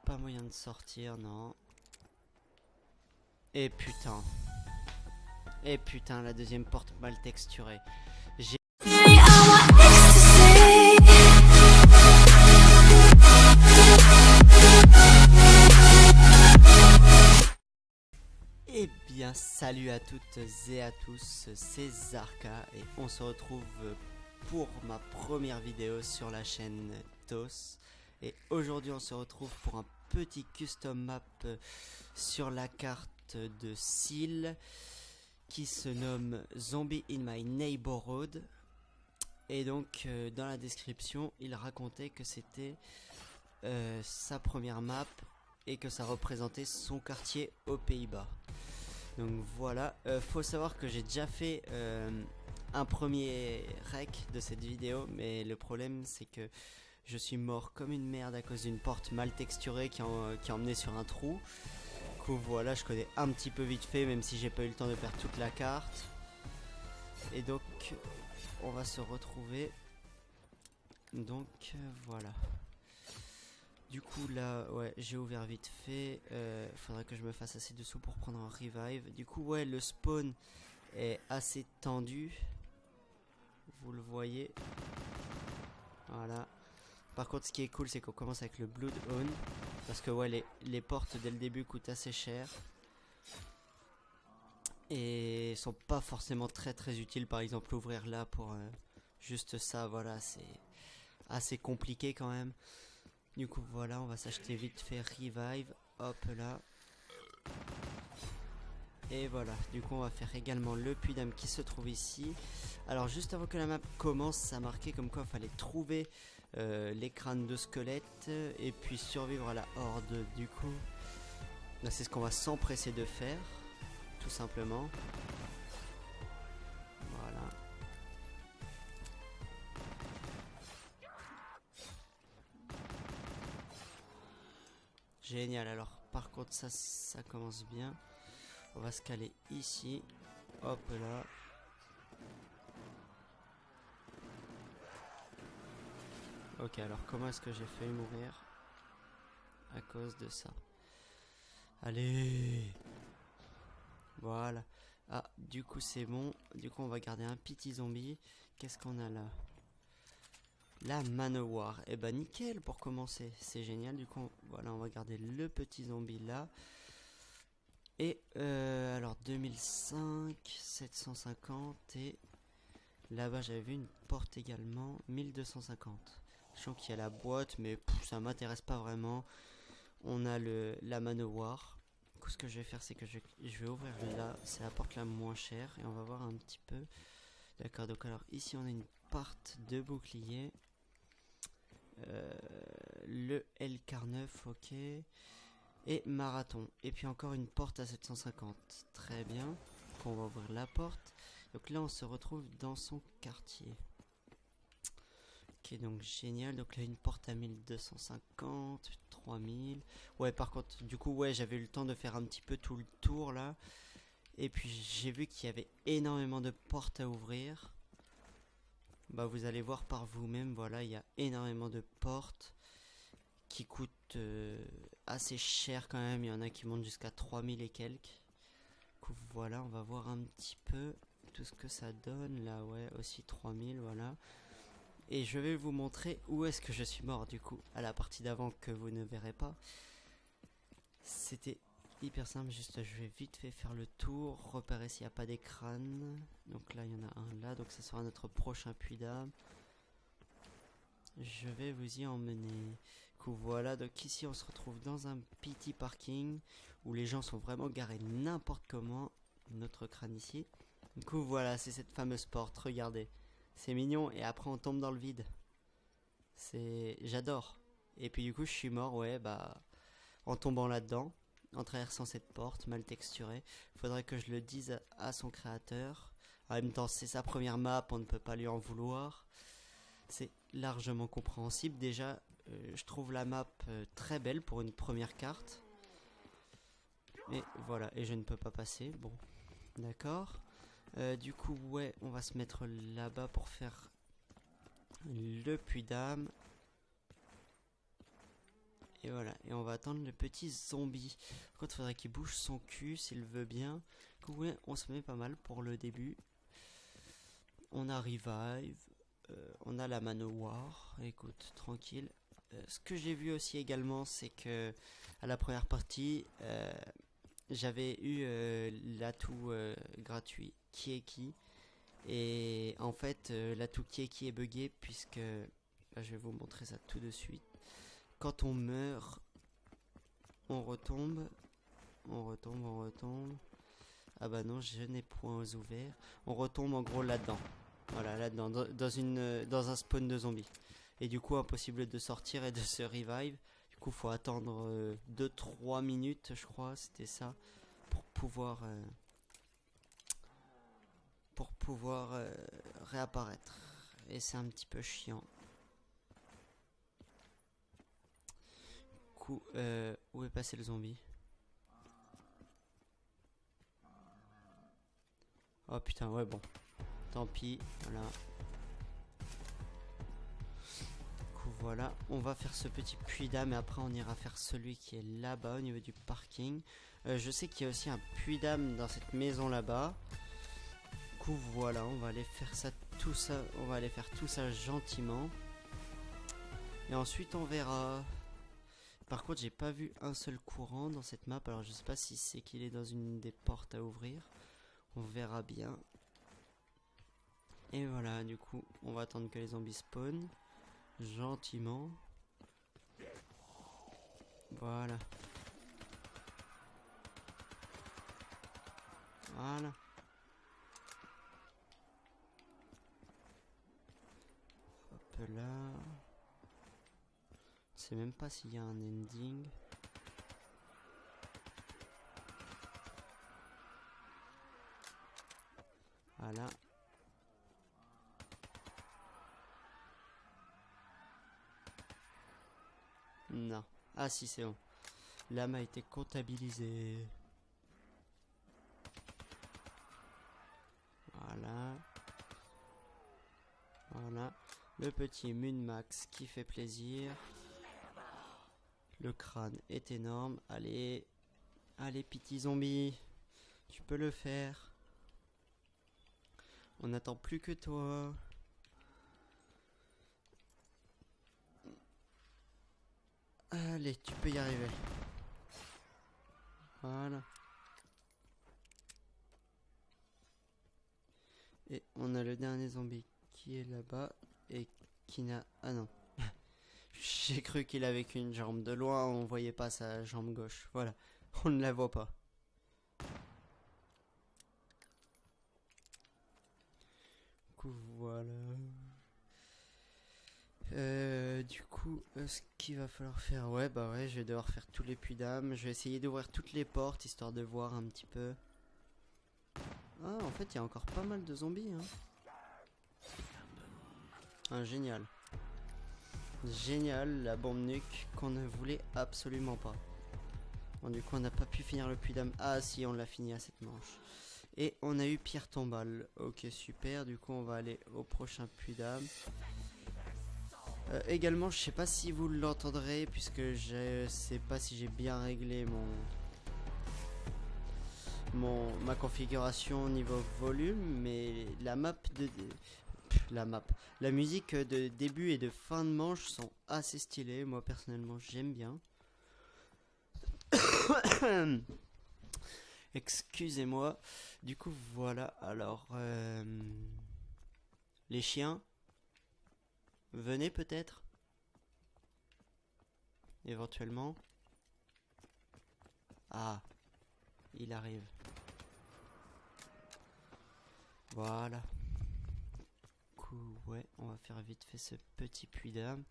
pas moyen de sortir, non. Et putain. Et putain, la deuxième porte mal texturée. J'ai... Eh bien, salut à toutes et à tous, c'est Zarka et on se retrouve pour ma première vidéo sur la chaîne TOS. Et aujourd'hui, on se retrouve pour un petit custom map sur la carte de Seal qui se nomme Zombie in My Neighborhood. Et donc, dans la description, il racontait que c'était sa première map et que ça représentait son quartier aux Pays-Bas. Donc voilà, faut savoir que j'ai déjà fait un premier rec de cette vidéo, mais le problème c'est que je suis mort comme une merde à cause d'une porte mal texturée qui emmenait sur un trou. Du coup voilà, je connais un petit peu vite fait, même si j'ai pas eu le temps de faire toute la carte. Et donc on va se retrouver. Donc voilà. Du coup là, ouais, j'ai ouvert vite fait. Faudrait que je me fasse assez dessous pour prendre un revive. Du coup, ouais, le spawn est assez tendu. Vous le voyez. Voilà. Par contre, ce qui est cool, c'est qu'on commence avec le Blood On. Parce que, ouais, les portes dès le début coûtent assez cher. Et sont pas forcément très utiles. Par exemple, ouvrir là pour juste ça, voilà, c'est assez compliqué quand même. Du coup voilà, on va s'acheter vite fait revive, hop là. Et voilà, du coup on va faire également le puits d'âme qui se trouve ici. Alors juste avant que la map commence, ça marquait comme quoi il fallait trouver les crânes de squelettes et puis survivre à la horde. Du coup, là c'est ce qu'on va s'empresser de faire, tout simplement. Voilà. Génial, alors par contre ça commence bien. On va se caler ici. Hop là. Ok, alors comment est-ce que j'ai failli mourir à cause de ça? Allez. Voilà. Ah, du coup c'est bon. Du coup on va garder un petit zombie. Qu'est-ce qu'on a là? La manoir. Eh ben nickel pour commencer. C'est génial. Du coup voilà, on va garder le petit zombie là. Et alors 2005, 750 et là-bas j'avais vu une porte également, 1250. Je sens qu'il y a la boîte mais ça m'intéresse pas vraiment. On a la manoir. Du coup ce que je vais faire c'est que je vais ouvrir là, c'est la porte la moins chère et on va voir un petit peu. D'accord, donc alors ici on a une porte de bouclier. Le LK9, ok. Et marathon. Et puis encore une porte à 750. Très bien. Donc on va ouvrir la porte. Donc là on se retrouve dans son quartier. Ok, donc génial. Donc là une porte à 1250, 3000. Ouais, par contre, du coup, ouais, j'avais eu le temps de faire un petit peu tout le tour là. Et puis j'ai vu qu'il y avait énormément de portes à ouvrir. Bah vous allez voir par vous-même, voilà, il y a énormément de portes qui coûtent assez cher quand même. Il y en a qui montent jusqu'à 3000 et quelques. Du coup, voilà, on va voir un petit peu tout ce que ça donne. Là, ouais, aussi 3000, voilà. Et je vais vous montrer où est-ce que je suis mort, du coup, à la partie d'avant que vous ne verrez pas. C'était hyper simple, juste je vais vite fait faire le tour, repérer s'il n'y a pas des crânes. Donc là, il y en a un là, donc ça sera notre prochain puits d'âme. Je vais vous y emmener. Voilà, donc ici on se retrouve dans un petit parking où les gens sont vraiment garés n'importe comment. Notre crâne ici. Du coup voilà, c'est cette fameuse porte, regardez. C'est mignon et après on tombe dans le vide. J'adore. Et puis du coup je suis mort, ouais, bah en tombant là-dedans, en traversant cette porte mal texturée. Faudrait que je le dise à son créateur. En même temps c'est sa première map, on ne peut pas lui en vouloir. C'est largement compréhensible. Déjà, je trouve la map très belle pour une première carte. Et voilà, et je ne peux pas passer. Bon, d'accord. Du coup, ouais, on va se mettre là-bas pour faire le puits d'âme. Et voilà, et on va attendre le petit zombie. Par contre, il faudrait qu'il bouge son cul s'il veut bien. Comme vous voyez, on se met pas mal pour le début. On a revive, on a la manoir. Écoute, tranquille. Ce que j'ai vu aussi également, c'est que à la première partie, j'avais eu l'atout gratuit Kieki. Et en fait, l'atout Kieki est buggé puisque là, je vais vous montrer ça tout de suite. Quand on meurt, on retombe. Ah bah non, je n'ai point ouvert. On retombe en gros là-dedans. Voilà, là-dedans, dans un spawn de zombies. Et du coup, impossible de sortir et de se revive. Du coup, faut attendre 2-3 minutes, je crois, c'était ça, pour pouvoir réapparaître. Et c'est un petit peu chiant. Du coup, où est passé le zombie? Oh putain, ouais, bon. Tant pis, voilà. Du coup, voilà. On va faire ce petit puits d'âme et après on ira faire celui qui est là-bas au niveau du parking. Je sais qu'il y a aussi un puits d'âme dans cette maison là-bas. Du coup, voilà, on va aller faire ça, tout ça. On va aller faire tout ça gentiment. Et ensuite, on verra. Par contre, j'ai pas vu un seul courant dans cette map. Alors, je sais pas si c'est qu'il est dans une des portes à ouvrir. On verra bien. Et voilà, du coup, on va attendre que les zombies spawnent. Gentiment. Voilà. Voilà. Hop là. Je sais même pas s'il y a un ending. Voilà. Non. Ah si, c'est bon. L'âme a été comptabilisée. Voilà. Voilà. Le petit Munmax qui fait plaisir. Le crâne est énorme. Allez. Allez, petit zombie. Tu peux le faire. On n'attend plus que toi. Allez, tu peux y arriver. Voilà. Et on a le dernier zombie qui est là-bas et qui n'a... Ah non. J'ai cru qu'il avait qu'une jambe. De loin, on voyait pas sa jambe gauche. Voilà. On ne la voit pas. Du coup, voilà. Du coup, ce qu'il va falloir faire... Ouais, bah ouais, je vais devoir faire tous les puits d'âme. Je vais essayer d'ouvrir toutes les portes, histoire de voir un petit peu. Ah, en fait, il y a encore pas mal de zombies, hein. Ah, génial. Génial, la bombe nuque qu'on ne voulait absolument pas. Bon, du coup, on n'a pas pu finir le puits d'âme. Ah, si, on l'a fini à cette manche. Et on a eu pierre tombale. Ok, super. Du coup, on va aller au prochain puits d'âme. Également, je sais pas si vous l'entendrez, puisque je sais pas si j'ai bien réglé ma configuration au niveau volume, mais la musique de début et de fin de manche sont assez stylées. Moi personnellement, j'aime bien. Excusez-moi. Du coup, voilà. Alors, les chiens, venez peut-être, éventuellement. Ah, il arrive. Voilà. Ouais, on va faire vite fait ce petit puits d'âme.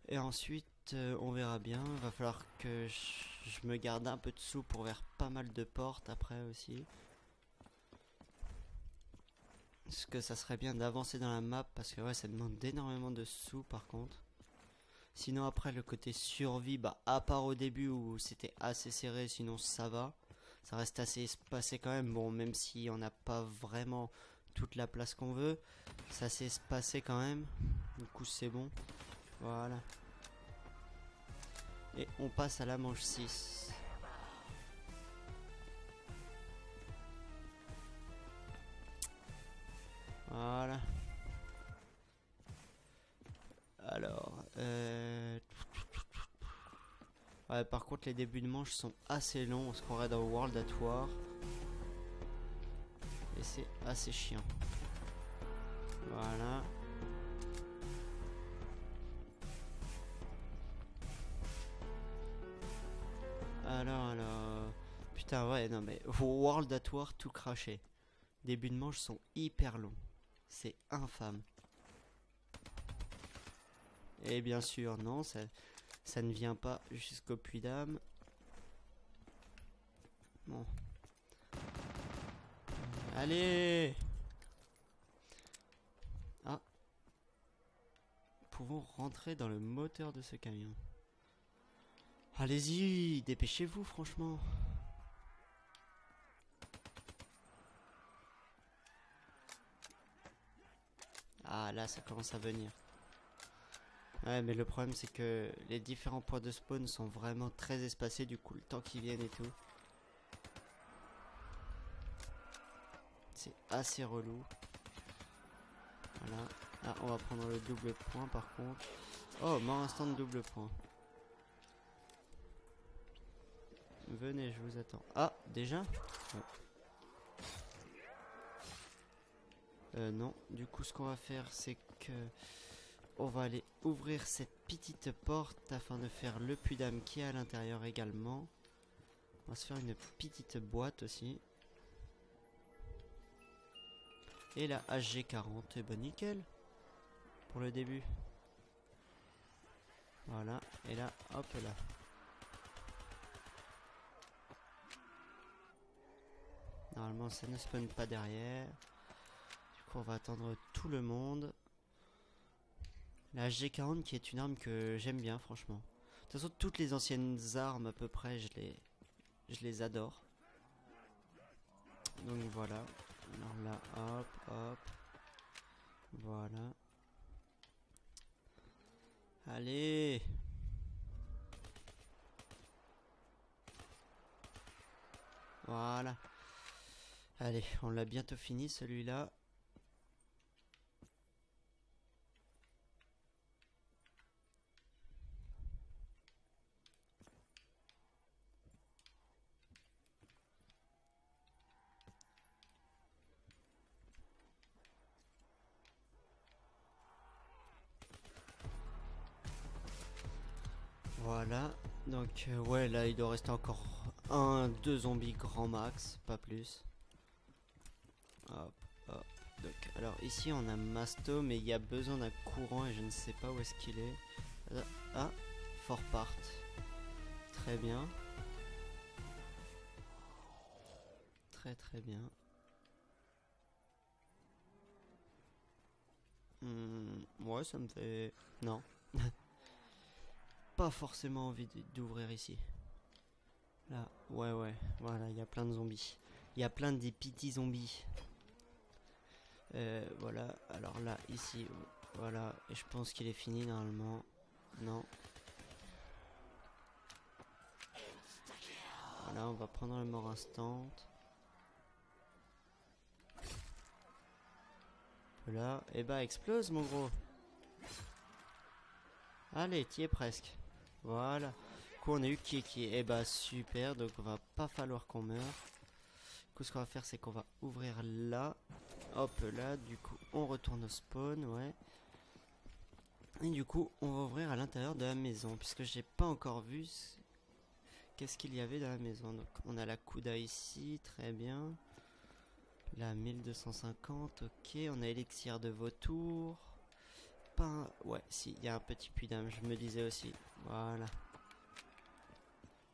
Et ensuite, on verra bien. Il va falloir que je me garde un peu de sous pour ouvrir pas mal de portes après aussi. Parce que ça serait bien d'avancer dans la map, parce que ouais, ça demande énormément de sous par contre. Sinon après le côté survie, bah à part au début où c'était assez serré, sinon ça va. Ça reste assez espacé quand même, bon même si on n'a pas vraiment toute la place qu'on veut. C'est assez espacé quand même, du coup c'est bon. Voilà. Et on passe à la manche 6. Voilà. Alors, ouais, par contre les débuts de manche sont assez longs, on se croirait dans World at War. Et c'est assez chiant. Voilà. Alors... Putain, ouais, non mais... World at War tout craché. Débuts de manche sont hyper longs. C'est infâme. Et bien sûr, non, ça ne vient pas jusqu'au puits d'âme. Bon. Allez! Ah. Pouvons rentrer dans le moteur de ce camion. Allez-y, dépêchez-vous, franchement. Ah, là, ça commence à venir. Ouais, mais le problème, c'est que les différents points de spawn sont vraiment très espacés, du coup, le temps qu'ils viennent et tout. C'est assez relou. Voilà. Ah, on va prendre le double point, par contre. Oh, mort instant de double point. Venez, je vous attends. Ah, déjà? Ouais. Non. Du coup, ce qu'on va faire, c'est que... On va aller ouvrir cette petite porte afin de faire le puits d'âme qui est à l'intérieur également. On va se faire une petite boîte aussi. Et la HG40, et ben nickel. Pour le début. Voilà, et là, hop là. Normalement, ça ne spawn pas derrière. Du coup, on va attendre tout le monde. La HG40 qui est une arme que j'aime bien, franchement. De toute façon, toutes les anciennes armes, à peu près, je les adore. Donc voilà. Alors là, hop, hop. Voilà. Allez! Voilà. Allez, on l'a bientôt fini celui-là. Voilà. Donc ouais, là il doit rester encore 2 zombies grand max, pas plus. Hop, hop. Donc, alors ici on a Masto, mais il y a besoin d'un courant et je ne sais pas où est-ce qu'il est. Ah, Fort Part. Très bien. Très très bien. Ouais, ça me fait... Non. Pas forcément envie d'ouvrir ici. Là, ouais, voilà, il y a plein de zombies. Il y a plein de petits zombies. Voilà, alors là, ici, voilà, et je pense qu'il est fini normalement. Non. Voilà, on va prendre le mort instant. Là, et bah explose mon gros. Allez, t'y es presque. Voilà. Du coup, on a eu qui. Et bah super, donc on va pas falloir qu'on meure. Du coup, ce qu'on va faire, c'est qu'on va ouvrir là. Hop là, du coup, on retourne au spawn, ouais. Et du coup, on va ouvrir à l'intérieur de la maison, puisque j'ai pas encore vu qu'est-ce qu'il y avait dans la maison. Donc, on a la Kuda ici, très bien. La 1250, ok. On a élixir de vautour. Pas... Ouais, si, il y a un petit puits d'âme, je me disais aussi. Voilà.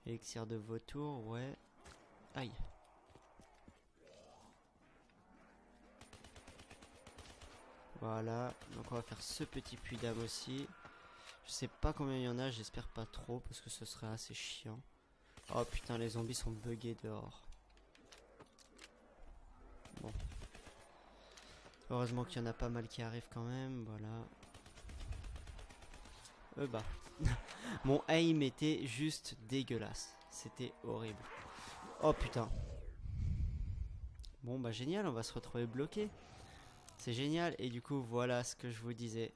Élixir de vautour, ouais. Aïe. Voilà, donc on va faire ce petit puits d'âme aussi. Je sais pas combien il y en a, j'espère pas trop, parce que ce serait assez chiant. Oh putain, les zombies sont buggés dehors. Bon. Heureusement qu'il y en a pas mal qui arrivent quand même, voilà. Bah. Mon aim était juste dégueulasse. C'était horrible. Oh putain. Bon bah génial, on va se retrouver bloqué. C'est génial. Et du coup voilà ce que je vous disais.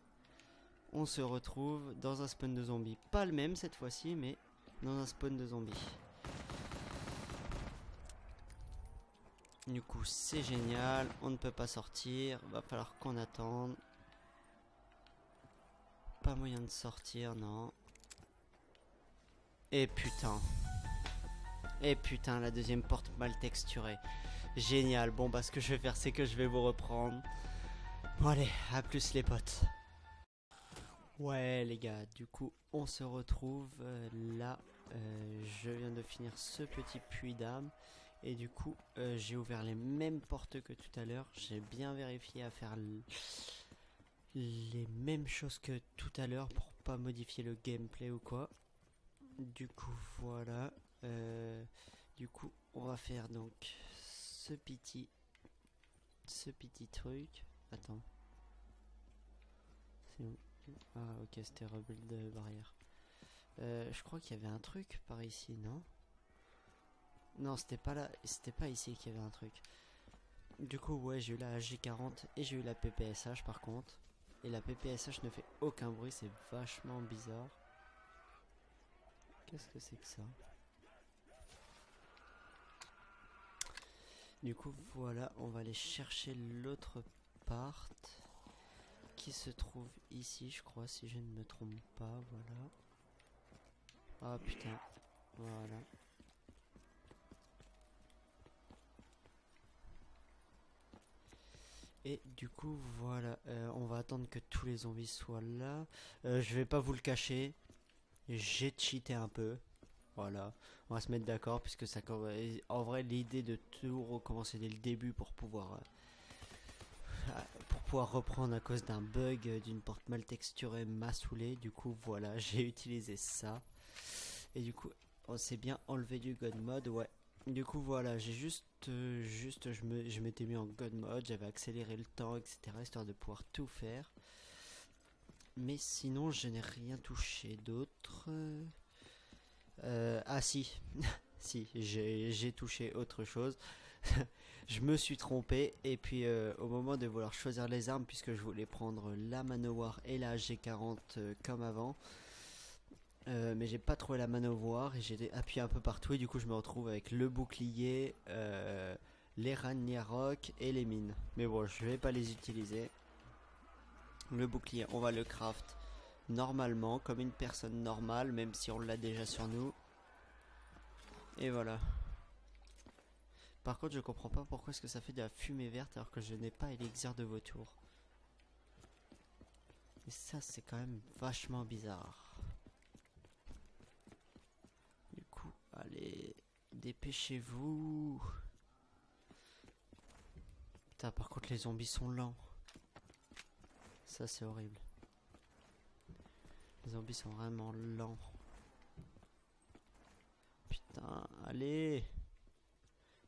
On se retrouve dans un spawn de zombies. Pas le même cette fois-ci, mais dans un spawn de zombies. Du coup c'est génial. On ne peut pas sortir. Va falloir qu'on attende. Pas moyen de sortir, non. Et putain. Et putain, la deuxième porte mal texturée. Génial. Bon bah ce que je vais faire c'est que je vais vous reprendre. Bon allez, à plus les potes. Ouais les gars, du coup on se retrouve là. Je viens de finir ce petit puits d'âme. Et du coup j'ai ouvert les mêmes portes que tout à l'heure. J'ai bien vérifié à faire les mêmes choses que tout à l'heure pour pas modifier le gameplay ou quoi. Du coup voilà. Du coup on va faire donc ce petit truc. Attends. C'est où? Ah ok, c'était rebuild de barrière. Je crois qu'il y avait un truc par ici, non? Non, c'était pas là, c'était pas ici qu'il y avait un truc. Du coup ouais, j'ai eu la G40 et j'ai eu la PPSH par contre. Et la PPSH ne fait aucun bruit, c'est vachement bizarre. Qu'est-ce que c'est que ça? Du coup voilà, on va aller chercher l'autre part qui se trouve ici, je crois, si je ne me trompe pas. Voilà. Ah putain, voilà. Et du coup voilà, on va attendre que tous les zombies soient là. Je vais pas vous le cacher, j'ai cheaté un peu. Voilà, on va se mettre d'accord puisque ça, en vrai l'idée de tout recommencer dès le début pour pouvoir reprendre à cause d'un bug d'une porte mal texturée m'a saoulé. Du coup voilà, j'ai utilisé ça. Et du coup on s'est bien enlevé du God mode, ouais. Du coup voilà, j'ai je m'étais mis en God mode, j'avais accéléré le temps, etc. histoire de pouvoir tout faire. Mais sinon je n'ai rien touché d'autre. Ah si, si, j'ai touché autre chose. Je me suis trompé et puis au moment de vouloir choisir les armes, puisque je voulais prendre la Manowar et la G40 comme avant, mais j'ai pas trouvé la Manowar et j'ai appuyé un peu partout et du coup je me retrouve avec le bouclier, les Ragnarok et les mines. Mais bon, je vais pas les utiliser. Le bouclier, on va le craft normalement, comme une personne normale, même si on l'a déjà sur nous. Et voilà. Par contre, je comprends pas pourquoi est-ce que ça fait de la fumée verte alors que je n'ai pas élixir de vautour. Et ça, c'est quand même vachement bizarre. Du coup, allez, dépêchez-vous. Putain, par contre, les zombies sont lents. Ça, c'est horrible. Les zombies sont vraiment lents. Putain, allez.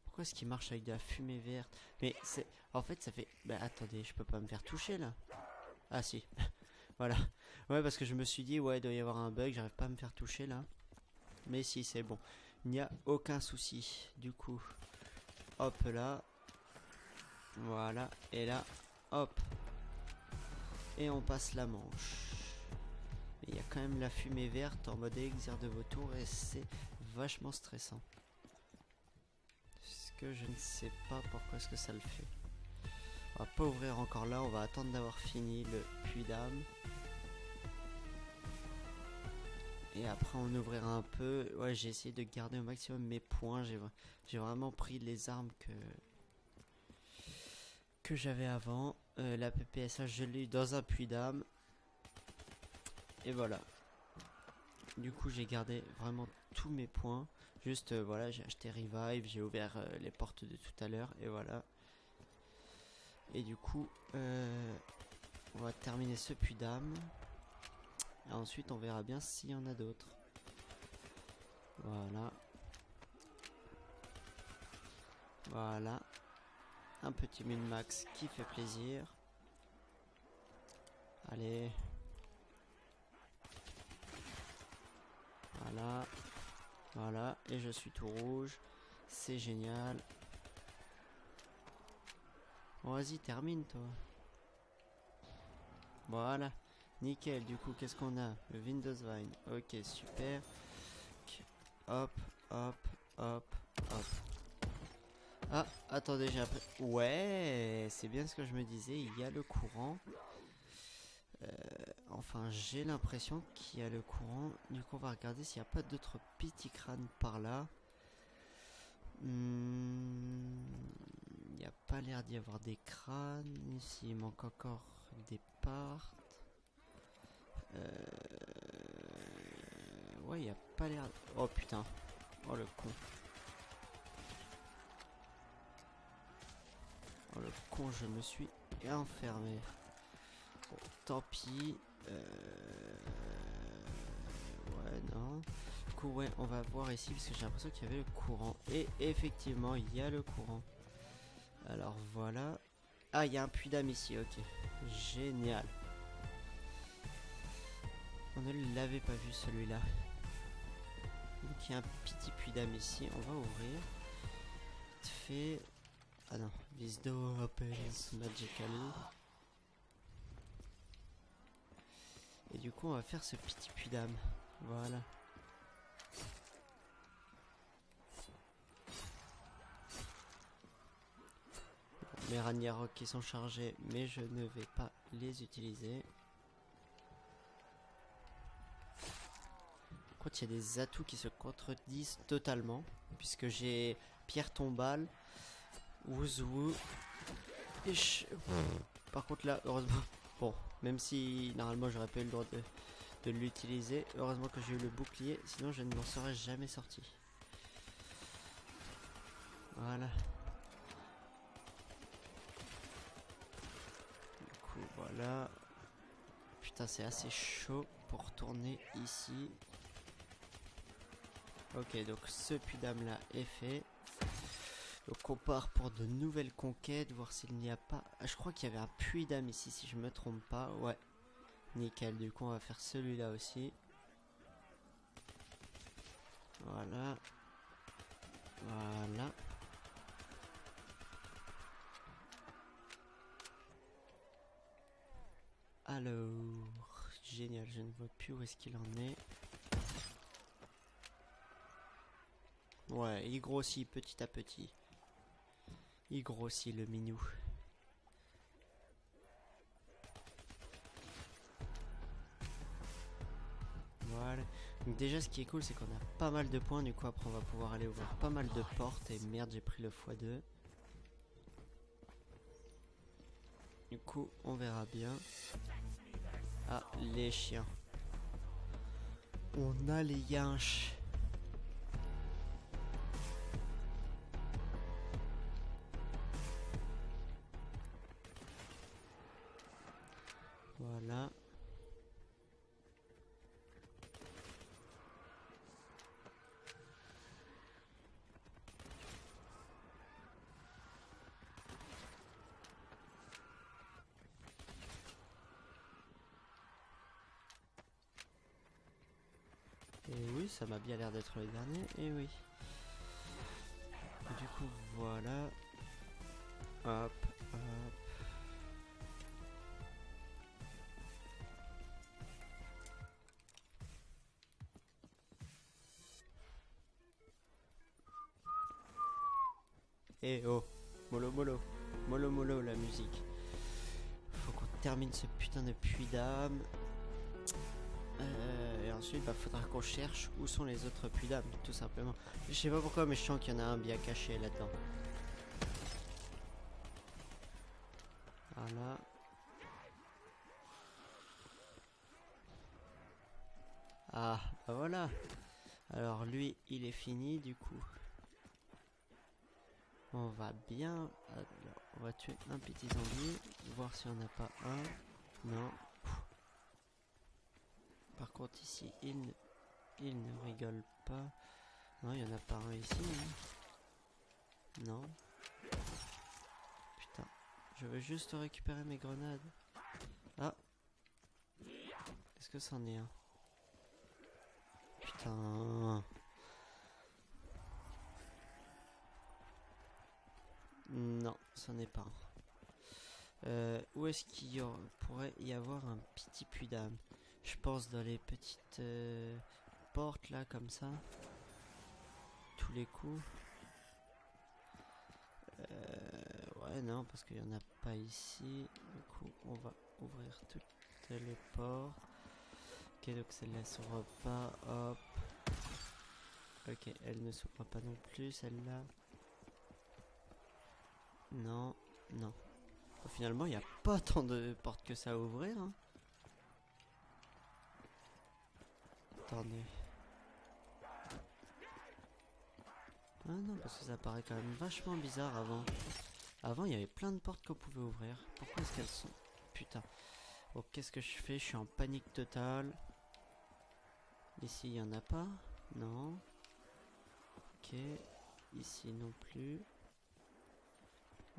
Pourquoi est-ce qu'il marche avec de la fumée verte? Mais c'est... En fait, ça fait... Bah, attendez, je peux pas me faire toucher, là. Ah, si. Voilà. Ouais, parce que je me suis dit, ouais, il doit y avoir un bug, j'arrive pas à me faire toucher, là. Mais si, c'est bon. Il n'y a aucun souci. Du coup, hop là. Voilà. Et là, hop. Et on passe la manche. Mais il y a quand même la fumée verte en mode élixir de vautour et c'est vachement stressant. Parce que je ne sais pas pourquoi est-ce que ça le fait. On va pas ouvrir encore là, on va attendre d'avoir fini le puits d'âme. Et après on ouvrira un peu. Ouais, j'ai essayé de garder au maximum mes points. J'ai vraiment pris les armes que j'avais avant. La PPSH je l'ai eu dans un puits d'âme. Et voilà. Du coup j'ai gardé vraiment tous mes points. Juste voilà, j'ai acheté Revive, j'ai ouvert les portes de tout à l'heure. Et voilà. Et du coup on va terminer ce puits d'âme. Et ensuite on verra bien s'il y en a d'autres. Voilà. Voilà. Un petit min-max qui fait plaisir. Allez. Voilà. Voilà. Et je suis tout rouge. C'est génial. Bon, vas-y, termine, toi. Voilà. Nickel. Du coup, qu'est-ce qu'on a? Le Windows-Vine. Ok, super. Hop, hop, hop, hop. Ah, attendez, j'ai appris. Ouais, c'est bien ce que je me disais. Il y a le courant. Enfin, j'ai l'impression qu'il y a le courant. Du coup, on va regarder s'il n'y a pas d'autres petits crânes par là. Il n'y a pas l'air d'y avoir des crânes. Ici, il manque encore des parts. Ouais, il n'y a pas l'air... Oh putain. Oh le con. Oh le con, je me suis enfermé. Bon, tant pis. Ouais, non. Du coup, ouais, on va voir ici parce que j'ai l'impression qu'il y avait le courant. Et effectivement, il y a le courant. Alors voilà. Ah, il y a un puits d'âme ici, ok. Génial. On ne l'avait pas vu celui-là. Donc il y a un petit puits d'âme ici. On va ouvrir. Vite fait. Ah non. This door opens magically. Et du coup, on va faire ce petit puits d'âme. Voilà. Mes Ragnarok qui sont chargés, mais je ne vais pas les utiliser. Par contre, il y a des atouts qui se contredisent totalement. Puisque j'ai pierre tombale, Wouzou. Et par contre là, heureusement. Bon, même si normalement j'aurais pas eu le droit de l'utiliser. Heureusement que j'ai eu le bouclier, sinon je ne m'en serais jamais sorti. Voilà. Du coup, voilà. Putain, c'est assez chaud pour retourner ici. Ok, donc ce puits d'âme là est fait. Donc on part pour de nouvelles conquêtes, voir s'il n'y a pas... Ah, je crois qu'il y avait un puits d'âme ici, si je me trompe pas. Ouais. Nickel, du coup on va faire celui-là aussi. Voilà. Voilà. Alors... Génial, je ne vois plus où est-ce qu'il en est. Ouais, il grossit petit à petit. Il grossit le minou. Voilà. Donc déjà ce qui est cool c'est qu'on a pas mal de points. Du coup après on va pouvoir aller ouvrir pas mal de portes. Et merde, j'ai pris le x2. Du coup on verra bien. Ah, les chiens. On a les yinches. Voilà. Et oui, ça m'a bien l'air d'être le dernier. Et oui. Et du coup, voilà. Hop, hop. Et oh. Mollo mollo. Mollo mollo la musique. Faut qu'on termine ce putain de puits d'âme. Et ensuite, bah, faudra qu'on cherche où sont les autres puits d'âme, tout simplement. Je sais pas pourquoi, mais je sens qu'il y en a un bien caché là-dedans. Voilà. Ah, bah voilà. Alors lui, il est fini du coup. On va bien... Alors, on va tuer un petit zombie. Voir si on n'a pas un. Non. Par contre ici, il ne rigole pas. Non, il n'y en a pas un ici. Hein. Non. Putain. Je veux juste récupérer mes grenades. Ah. Est-ce que c'en est un? putain. Non, ce n'est pas. Où est-ce qu'il pourrait y avoir un petit puits d'âme? Je pense dans les petites portes là, comme ça. Tous les coups. Ouais, non, parce qu'il n'y en a pas ici. Du coup, on va ouvrir toutes les portes. Ok, donc celle-là s'ouvre pas. Hop. Ok, elle ne s'ouvre pas non plus, celle-là. Non, non. Bon, finalement, il n'y a pas tant de portes que ça à ouvrir. Hein. Attendez. Ah non, parce que ça paraît quand même vachement bizarre avant. Avant, il y avait plein de portes qu'on pouvait ouvrir. Pourquoi est-ce qu'elles sont... Putain. Bon, qu'est-ce que je fais? Je suis en panique totale. Ici, il n'y en a pas. Non. Ok. Ici non plus.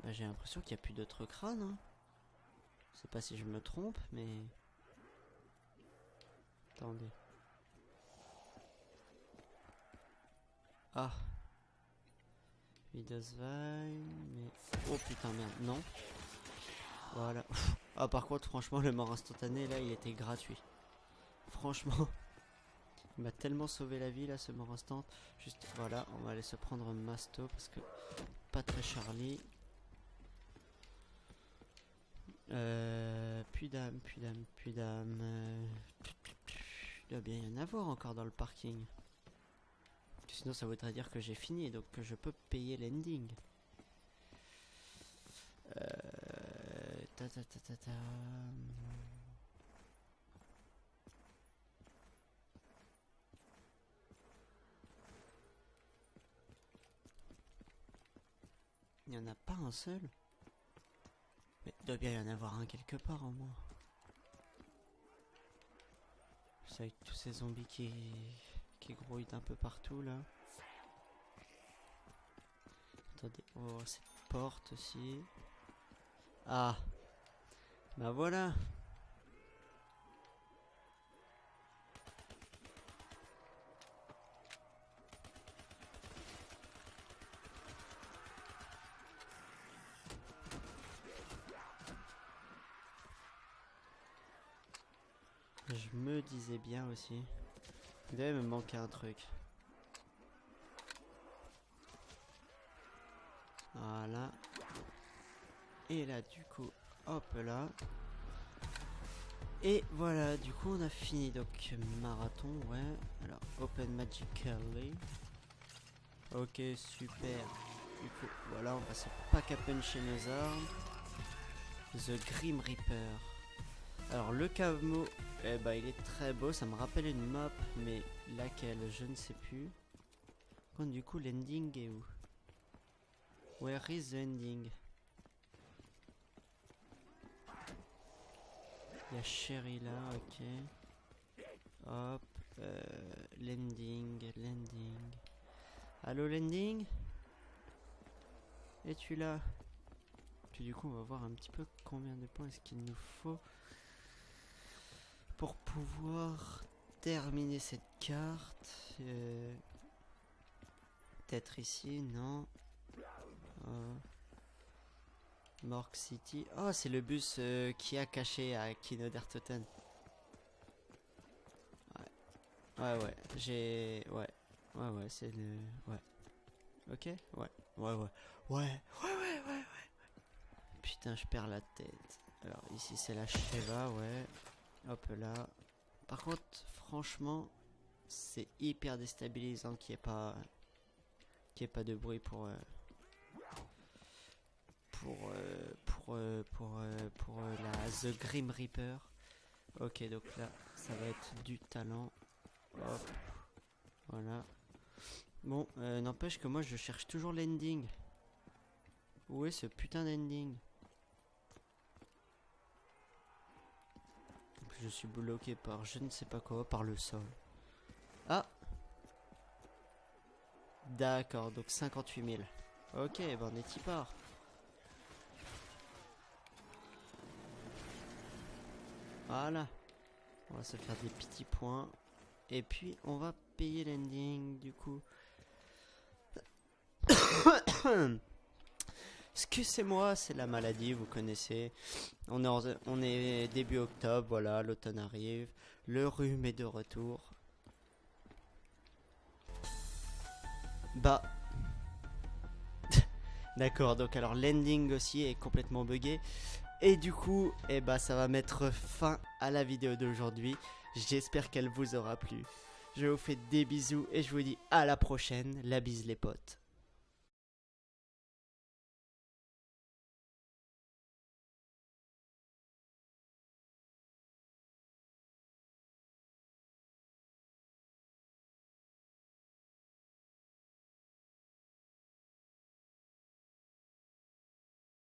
Bah, j'ai l'impression qu'il n'y a plus d'autres crânes. Hein. Je sais pas si je me trompe, mais... Attendez. Ah. Widowsvine, mais... Oh putain, merde, non. Voilà. Ah, par contre, franchement, le mort instantané, là, il était gratuit. Franchement, il m'a tellement sauvé la vie, là, ce mort instant. Juste, voilà, on va aller se prendre un masto, parce que... Pas très Charlie. Puis d'âme, puis d'âme, puis d'âme. Il doit bien y en avoir encore dans le parking. Sinon, ça voudrait dire que j'ai fini, donc que je peux payer l'ending. Ta ta ta ta ta. Il n'y en a pas un seul. Mais il doit bien y en avoir un quelque part au moins. C'est avec tous ces zombies qui grouillent un peu partout là. Attendez, on va voir cette porte aussi. Ah, bah voilà. Je me disais bien aussi. Il devait me manquer un truc. Voilà. Et là, du coup, hop là. Et voilà, du coup, on a fini. Donc, marathon, ouais. Alors, open magically. Ok, super. Du coup, voilà, on va se pack à puncher nos armes. The Grim Reaper. Alors, le camo, eh ben, il est très beau. Ça me rappelle une map, mais laquelle, je ne sais plus. Donc, du coup, l'ending est où? Where is the ending? Il y a Sherry là, ok. Hop, landing, landing. Allô, landing? Es-tu là? Puis du coup, on va voir un petit peu combien de points est-ce qu'il nous faut pour pouvoir terminer cette carte. Peut-être ici, non. Mork City. Oh, c'est le bus qui a caché à Kinodertoten. Ouais, j'ai... Ouais, c'est le... Ouais. Ok. Ouais. Putain, je perds la tête. Alors, ici, c'est la Sheva, ouais. Hop là. Par contre, franchement, c'est hyper déstabilisant qu'il n'y ait pas de bruit pour la The Grim Reaper. Ok, donc là, ça va être du talent. Hop. Voilà. Bon, n'empêche que moi, je cherche toujours l'ending. Où est ce putain d'ending? Je suis bloqué par je ne sais pas quoi, par le sol. Ah! D'accord, donc 58 000. Ok, ben on est y part. Voilà. On va se faire des petits points. Et puis, on va payer l'ending du coup. Excusez-moi, c'est la maladie, vous connaissez. On est début octobre, voilà, l'automne arrive. Le rhume est de retour. Bah. D'accord, donc alors l'ending aussi est complètement buggé. Et du coup, eh bah, ça va mettre fin à la vidéo d'aujourd'hui. J'espère qu'elle vous aura plu. Je vous fais des bisous et je vous dis à la prochaine. La bise les potes.